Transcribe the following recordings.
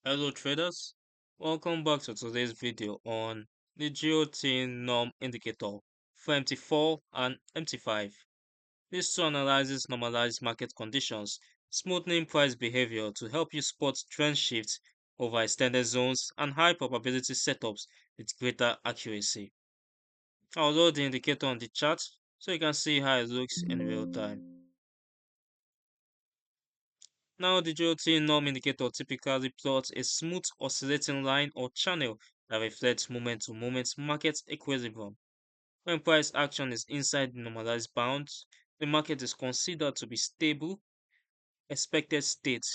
Hello traders, welcome back to today's video on the Gioteen Norm Indicator for MT4 and MT5. This tool analyzes normalized market conditions, smoothing price behavior to help you spot trend shifts over extended zones and high probability setups with greater accuracy. I'll load the indicator on the chart so you can see how it looks in real time. Now, the Gioteen Norm Indicator typically plots a smooth oscillating line or channel that reflects moment-to-moment market equilibrium. When price action is inside the normalized bounds, the market is considered to be stable, expected state,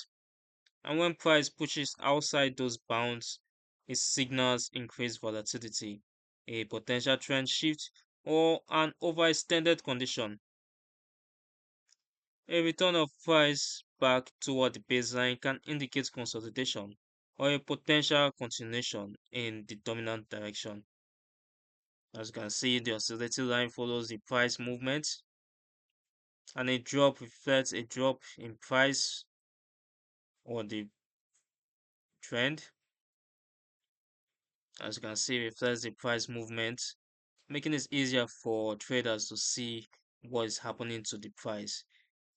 and when price pushes outside those bounds, it signals increased volatility, a potential trend shift, or an overextended condition. A return of price back toward the baseline can indicate consolidation or a potential continuation in the dominant direction. As you can see, the oscillating line follows the price movement, and a drop reflects a drop in price or the trend. As you can see, reflects the price movement, making it easier for traders to see what is happening to the price.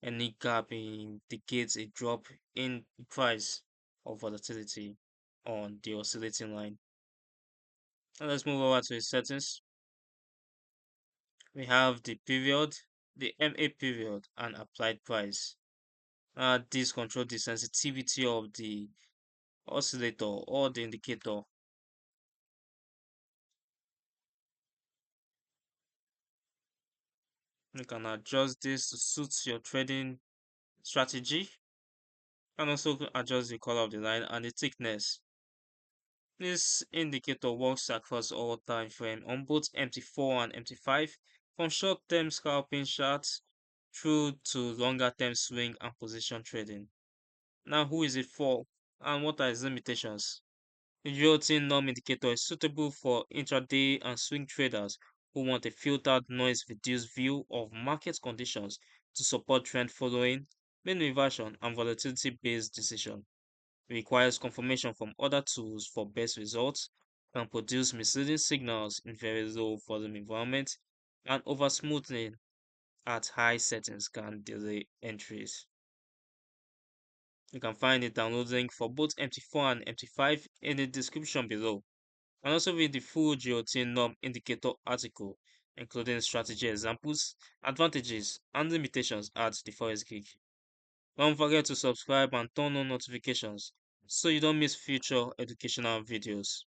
Any gap indicates a drop in price or volatility on the oscillating line. Now let's move over to the settings. We have the period, the MA period, and applied price. These control the sensitivity of the oscillator or the indicator. You can adjust this to suit your trading strategy. You can also adjust the color of the line and the thickness. This indicator works across all time frame on both MT4 and MT5, from short-term scalping charts through to longer-term swing and position trading. Now, who is it for and what are its limitations? The Gioteen Norm Indicator is suitable for intraday and swing traders who want a filtered, noise-reduced view of market conditions to support trend following, mean reversion, and volatility-based decision. Requires confirmation from other tools for best results, can produce misleading signals in very low volume environment, and over smoothing at high settings can delay entries. You can find the download link for both MT4 and MT5 in the description below. And also read the full Gioteen Norm Indicator article, including strategy examples, advantages, and limitations at the Forex Geek. Don't forget to subscribe and turn on notifications so you don't miss future educational videos.